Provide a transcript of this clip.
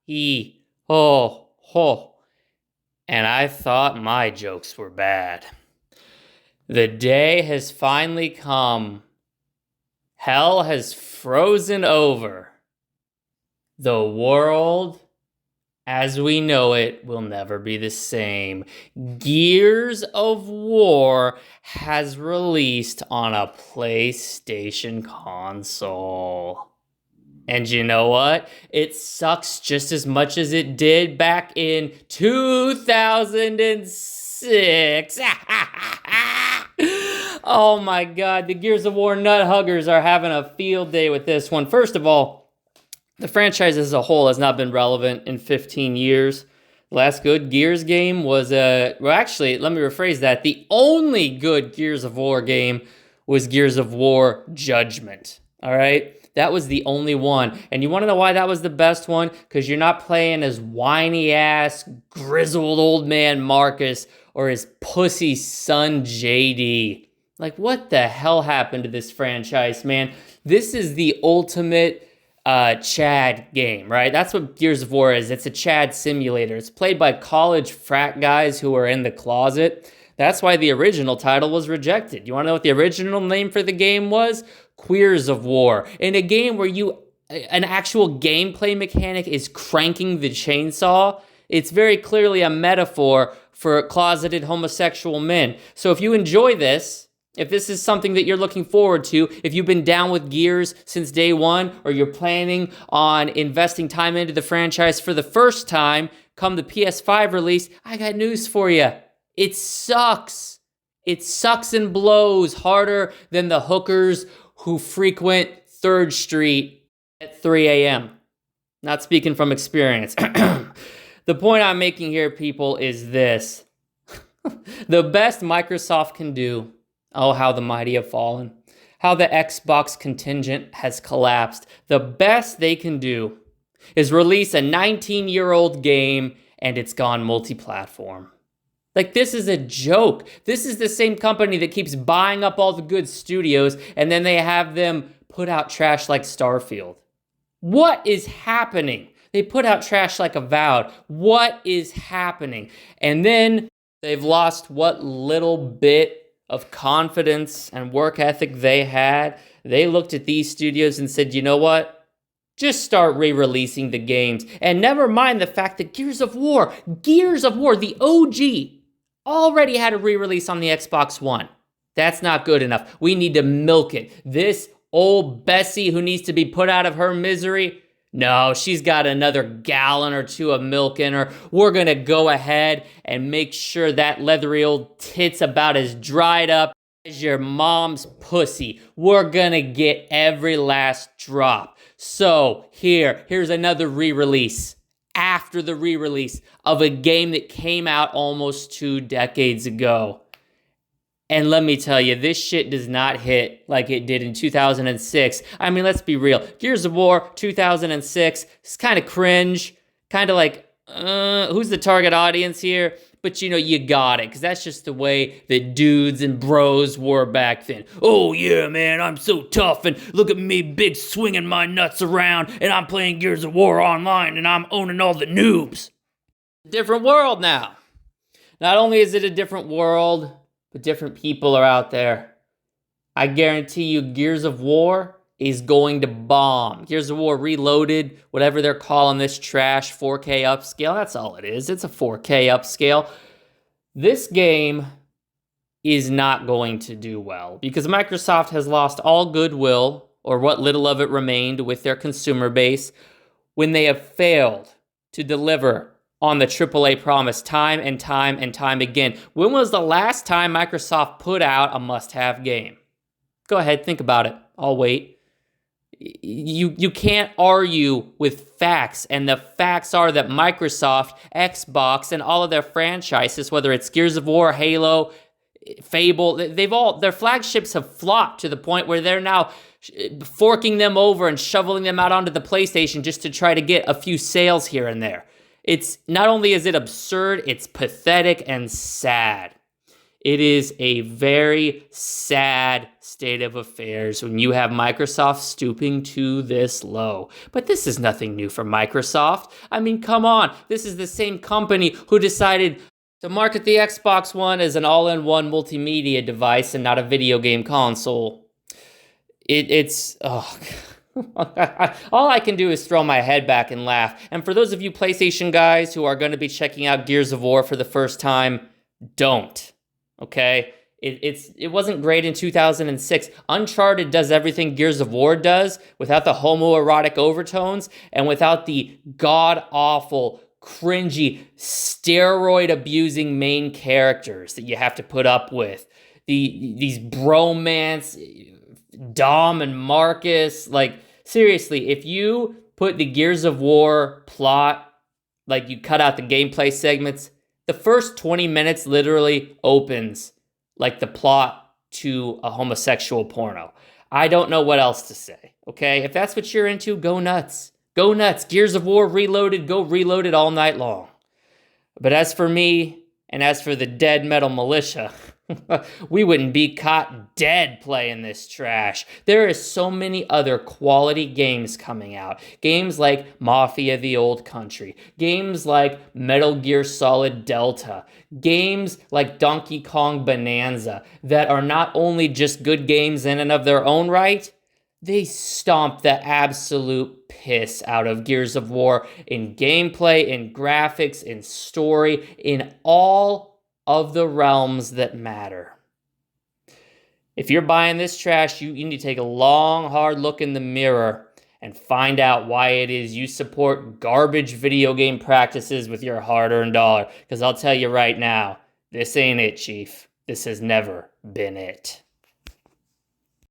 He, ho, ho. And I thought my jokes were bad. The day has finally come. Hell has frozen over. The world, as we know it, will never be the same. Gears of War has released on a PlayStation console. And you know what? It sucks just as much as it did back in 2006. Oh my god, the Gears of War nut huggers are having a field day with this one. First of all, the franchise as a whole has not been relevant in 15 years. The last good Gears game was well, actually, let me rephrase that. The only good Gears of War game was Gears of War Judgment. All right? That was the only one. And you want to know why that was the best one? Because you're not playing as whiny-ass, grizzled old man Marcus or his pussy son JD. Like, what the hell happened to this franchise, man? This is the ultimate Chad game, right? That's what Gears of War is. It's a Chad simulator. It's played by college frat guys who are in the closet. That's why the original title was rejected. You want to know what the original name for the game was? Queers of War. In a game where an actual gameplay mechanic is cranking the chainsaw, it's very clearly a metaphor for closeted homosexual men. So if you enjoy this, if this is something that you're looking forward to, if you've been down with Gears since day one, or you're planning on investing time into the franchise for the first time, come the PS5 release, I got news for you. It sucks. It sucks and blows harder than the hookers who frequent 3rd Street at 3 a.m. Not speaking from experience. The point I'm making here, people, is this. The best Microsoft can do, oh, how the mighty have fallen. How the Xbox contingent has collapsed. The best they can do is release a 19-year-old game and it's gone multi-platform. Like, this is a joke. This is the same company that keeps buying up all the good studios and then they have them put out trash like Starfield. What is happening? They put out trash like Avowed. What is happening? And then they've lost what little bit of confidence and work ethic they had. They looked at these studios and said, you know what? Just start re-releasing the games. And never mind the fact that Gears of War, the OG, already had a re-release on the Xbox One. That's not good enough. We need to milk it. This old Bessie who needs to be put out of her misery, no, she's got another gallon or two of milk in her. We're going to go ahead and make sure that leathery old tit's about as dried up as your mom's pussy. We're going to get every last drop. So here's another re-release after the re-release of a game that came out almost 2 decades ago. And let me tell you, this shit does not hit like it did in 2006. I mean, let's be real. Gears of War 2006 is kind of cringe, kind of like, who's the target audience here? But you know, you got it, because that's just the way that dudes and bros were back then. Oh yeah, man, I'm so tough, and look at me big swinging my nuts around, and I'm playing Gears of War online, and I'm owning all the noobs. Different world now. Not only is it a different world, but different people are out there. I guarantee you Gears of War is going to bomb. Gears of War Reloaded, whatever they're calling this trash, 4K upscale, that's all it is. It's a 4K upscale. This game is not going to do well because Microsoft has lost all goodwill, or what little of it remained, with their consumer base when they have failed to deliver on the AAA promise time and time and time again. When was the last time Microsoft put out a must-have game? Go ahead, think about it. I'll wait. You can't argue with facts, and the facts are that Microsoft, Xbox, and all of their franchises, whether it's Gears of War, Halo, Fable, their flagships have flopped to the point where they're now forking them over and shoveling them out onto the PlayStation just to try to get a few sales here and there. It's not only is it absurd, it's pathetic and sad. It is a very sad state of affairs when you have Microsoft stooping to this low. But this is nothing new for Microsoft. I mean, come on. This is the same company who decided to market the Xbox One as an all-in-one multimedia device and not a video game console. All I can do is throw my head back and laugh. And for those of you PlayStation guys who are going to be checking out Gears of War for the first time, don't. Okay? It wasn't great in 2006. Uncharted does everything Gears of War does without the homoerotic overtones and without the god-awful, cringy, steroid-abusing main characters that you have to put up with. These bromance, Dom and Marcus. Like, seriously, if you put the Gears of War plot, like you cut out the gameplay segments, the first 20 minutes literally opens like the plot to a homosexual porno. I don't know what else to say, okay? If that's what you're into, go nuts. Go nuts. Gears of War Reloaded, go reload it all night long. But as for me, and as for the dead metal militia, we wouldn't be caught dead playing this trash. There is so many other quality games coming out. Games like Mafia: The Old Country. Games like Metal Gear Solid Delta. Games like Donkey Kong Bonanza that are not only just good games in and of their own right, they stomp the absolute piss out of Gears of War in gameplay, in graphics, in story, in all of the realms that matter. If you're buying this trash, you need to take a long, hard look in the mirror and find out why it is you support garbage video game practices with your hard-earned dollar. Because I'll tell you right now, this ain't it, Chief. This has never been it.